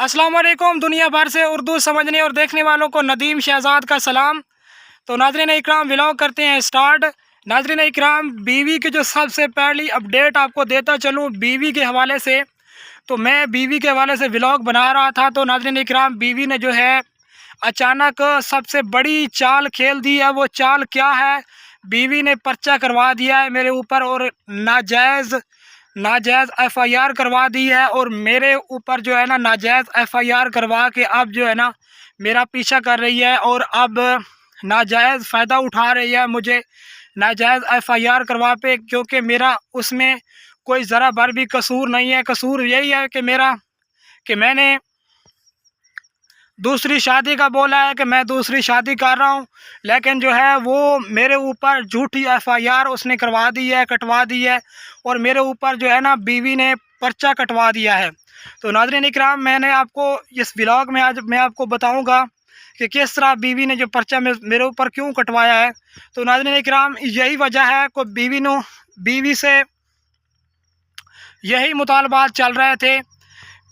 अस्सलाम वालेकुम। दुनिया भर से उर्दू समझने और देखने वालों को नदीम शहजाद का सलाम। तो नाज़रीन इकराम व्लॉग करते हैं स्टार्ट। नाज़रीन इकराम बीवी की जो सबसे पहली अपडेट आपको देता चलूँ बीवी के हवाले से। तो मैं बीवी के हवाले से व्लॉग बना रहा था तो नाज़रीन इकराम बीवी ने जो है अचानक सबसे बड़ी चाल खेल दी है। वो चाल क्या है? बीवी ने पर्चा करवा दिया है मेरे ऊपर और नाजायज़ एफआईआर करवा दी है और मेरे ऊपर जो है ना नाजायज़ एफआईआर करवा के अब जो है ना मेरा पीछा कर रही है और अब नाजायज़ फ़ायदा उठा रही है मुझे नाजायज़ एफआईआर करवा पे, क्योंकि मेरा उसमें कोई ज़रा भर भी कसूर नहीं है। कसूर यही है कि मैंने दूसरी शादी का बोला है कि मैं दूसरी शादी कर रहा हूँ, लेकिन जो है वो मेरे ऊपर झूठी एफआईआर उसने करवा दी है, कटवा दी है और मेरे ऊपर जो है ना बीवी ने पर्चा कटवा दिया है। तो नाज़रीन इकराम मैंने आपको इस व्लॉग में आज मैं आपको बताऊंगा कि किस तरह बीवी ने जो पर्चा मेरे ऊपर क्यों कटवाया है। तो नाज़रीन इकराम यही वजह है कि बीवी से यही मुतालबात चल रहे थे।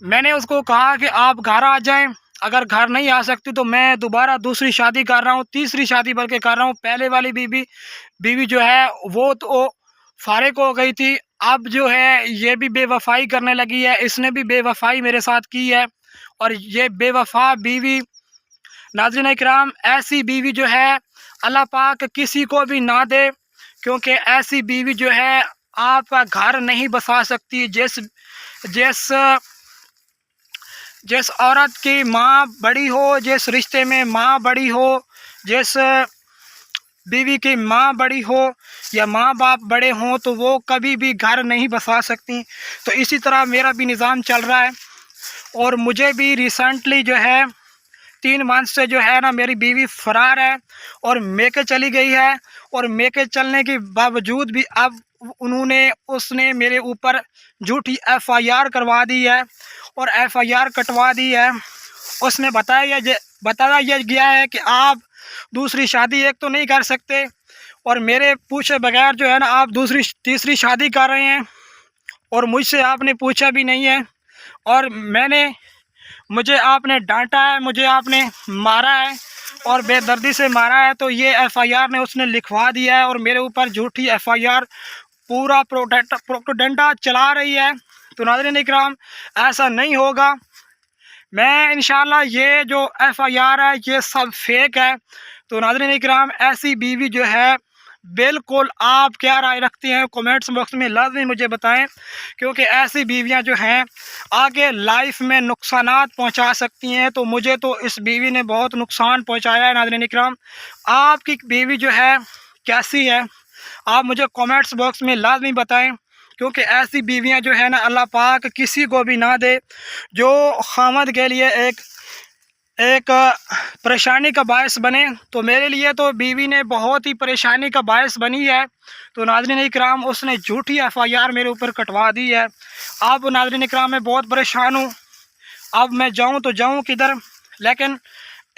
मैंने उसको कहा कि आप घर आ जाएं, अगर घर नहीं आ सकती तो मैं दोबारा दूसरी शादी कर रहा हूँ, तीसरी शादी बल्कि कर रहा हूँ। पहले वाली बीवी जो है वो तो फारिग हो गई थी, अब जो है ये भी बेवफाई करने लगी है। इसने भी बेवफाई मेरे साथ की है और ये बेवफा बीवी नाज़रीन इकराम ऐसी बीवी जो है अल्लाह पाक किसी को भी ना दे, क्योंकि ऐसी बीवी जो है आपका घर नहीं बसा सकती। जिस जिस औरत की माँ बड़ी हो, जिस रिश्ते में माँ बड़ी हो, जिस बीवी की माँ बड़ी हो या माँ बाप बड़े हों, तो वो कभी भी घर नहीं बसा सकती। तो इसी तरह मेरा भी निज़ाम चल रहा है और मुझे भी रिसेंटली जो है 3 मंथ से जो है ना मेरी बीवी फ़रार है और मेके चली गई है और मेके चलने के बावजूद भी अब उसने मेरे ऊपर झूठी एफआईआर करवा दी है और एफआईआर कटवा दी है। उसने बताया यह गया है कि आप दूसरी शादी एक तो नहीं कर सकते और मेरे पूछे बगैर जो है ना आप दूसरी तीसरी शादी कर रहे हैं और मुझसे आपने पूछा भी नहीं है और मुझे आपने डांटा है, मुझे आपने मारा है और बेदर्दी से मारा है। तो ये एफआईआर ने उसने लिखवा दिया है और मेरे ऊपर झूठी एफआईआर पूरा प्रोपेगेंडा चला रही है। तो नाज़रीन इकराम ऐसा नहीं होगा। मैं इंशाल्लाह ये जो एफआईआर है ये सब फेक है। तो नाज़रीन इकराम ऐसी बीवी जो है बिल्कुल आप क्या राय रखते हैं कमेंट्स बॉक्स में लाजमी मुझे बताएं, क्योंकि ऐसी बीवियां जो हैं आगे लाइफ में नुकसानात पहुंचा सकती हैं। तो मुझे तो इस बीवी ने बहुत नुकसान पहुंचाया है। नाज़रीन इकराम आपकी बीवी जो है कैसी है आप मुझे कमेंट्स बॉक्स में लाजमी बताएं, क्योंकि ऐसी बीवियां जो है ना अल्लाह पाक किसी को भी ना दे जो खामद के लिए एक परेशानी का बायस बने। तो मेरे लिए तो बीवी ने बहुत ही परेशानी का बायस बनी है। तो नाज़रीन इकराम उसने झूठी एफआईआर मेरे ऊपर कटवा दी है। अब नाज़रीन इकराम मैं बहुत परेशान हूँ, अब मैं जाऊँ तो जाऊँ किधर। लेकिन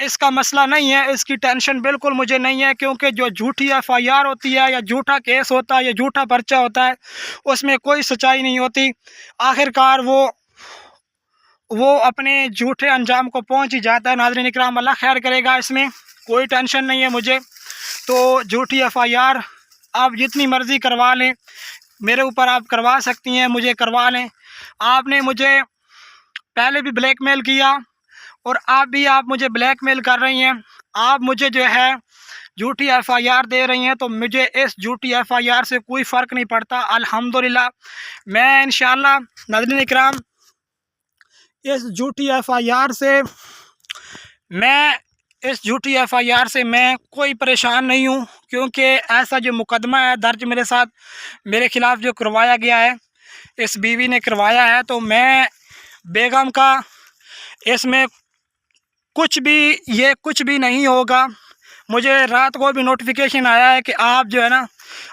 इसका मसला नहीं है, इसकी टेंशन बिल्कुल मुझे नहीं है, क्योंकि जो झूठी एफआईआर होती है या झूठा केस होता है या झूठा पर्चा होता है उसमें कोई सच्चाई नहीं होती। आखिरकार वो अपने झूठे अंजाम को पहुंच ही जाता है। नाज़रीन इकराम अल्लाह खैर करेगा, इसमें कोई टेंशन नहीं है मुझे। तो झूठी एफआईआर आप जितनी मर्ज़ी करवा लें, मेरे ऊपर आप करवा सकती हैं, मुझे करवा लें। आपने मुझे पहले भी ब्लैकमेल किया और आप मुझे ब्लैकमेल कर रही हैं। आप मुझे जो है झूठी एफआईआर दे रही हैं, तो मुझे इस झूठी एफआईआर से कोई फ़र्क नहीं पड़ता। अल्हम्दुलिल्लाह मैं इंशाअल्लाह नाज़रीन इकराम इस झूठी एफआईआर से मैं कोई परेशान नहीं हूँ, क्योंकि ऐसा जो मुकदमा है दर्ज मेरे साथ मेरे ख़िलाफ़ जो करवाया गया है इस बीवी ने करवाया है। तो मैं बेगम का इसमें कुछ भी नहीं होगा। मुझे रात को भी नोटिफिकेशन आया है कि आप जो है ना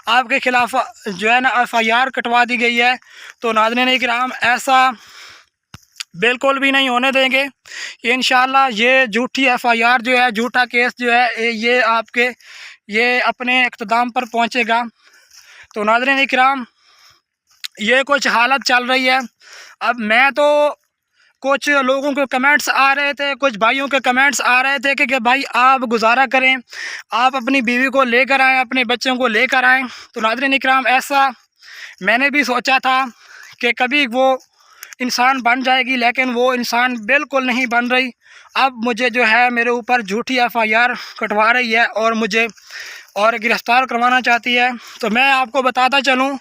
आपके ख़िलाफ़ जो है ना एफआईआर कटवा दी गई है। तो नाज़रीन इकराम ऐसा बिल्कुल भी नहीं होने देंगे। इंशाअल्लाह ये झूठी एफआईआर जो है, झूठा केस जो है ये अपने इख्तिताम पर पहुंचेगा। तो नाज़रीन इकराम ये कुछ हालत चल रही है। अब मैं तो कुछ लोगों के कमेंट्स आ रहे थे, कुछ भाइयों के कमेंट्स आ रहे थे कि भाई आप गुजारा करें, आप अपनी बीवी को लेकर आएँ, अपने बच्चों को लेकर आएँ। तो नाज़रीन इकराम, ऐसा मैंने भी सोचा था कि कभी वो इंसान बन जाएगी, लेकिन वो इंसान बिल्कुल नहीं बन रही। अब मुझे जो है मेरे ऊपर झूठी FIR कटवा रही है और मुझे और गिरफ़्तार करवाना चाहती है। तो मैं आपको बताता चलूं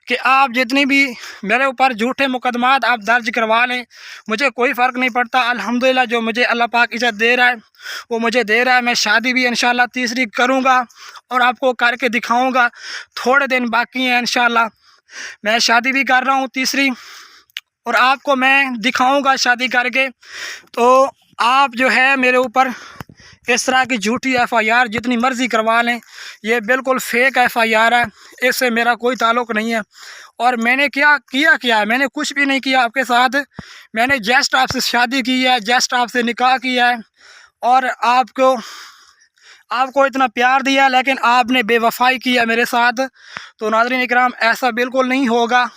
कि आप जितनी भी मेरे ऊपर झूठे मुकदमात आप दर्ज करवा लें, मुझे कोई फ़र्क नहीं पड़ता। अल्हम्दुलिल्लाह जो मुझे अल्लाह पाक इज़्ज़त दे रहा है वो मुझे दे रहा है। मैं शादी भी इंशाल्लाह तीसरी करूँगा और आपको करके दिखाऊँगा। थोड़े दिन बाकी हैं, इंशाल्लाह मैं शादी भी कर रहा हूँ तीसरी, और आपको मैं दिखाऊंगा शादी करके। तो आप जो है मेरे ऊपर इस तरह की झूठी FIR जितनी मर्ज़ी करवा लें, ये बिल्कुल फ़ेक FIR है, इससे मेरा कोई ताल्लुक़ नहीं है। और मैंने क्या है, मैंने कुछ भी नहीं किया आपके साथ। मैंने जस्ट आपसे शादी की है, जस्ट आपसे निकाह किया है और आपको इतना प्यार दिया, लेकिन आपने बेवफ़ाई की है मेरे साथ। तो नाज़रीन इकराम, ऐसा बिल्कुल नहीं होगा।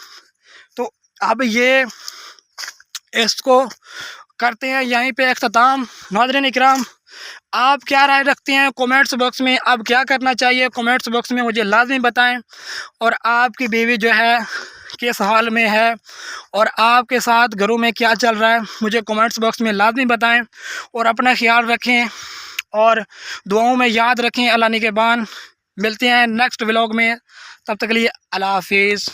तो अब ये इसको करते हैं यहीं पे अख्ताम। नाज़रीन इकराम, आप क्या राय रखते हैं कमेंट्स बॉक्स में, अब क्या करना चाहिए कमेंट्स बॉक्स में मुझे लाजमी बताएं। और आपकी बीवी जो है किस हाल में है और आपके साथ घरों में क्या चल रहा है, मुझे कमेंट्स बॉक्स में लाजमी बताएं। और अपना ख्याल रखें और दुआओं में याद रखें। अल्लाह निगहबान। मिलते हैं नेक्स्ट व्लॉग में, तब तक के लिए अल्लाह हाफिज़।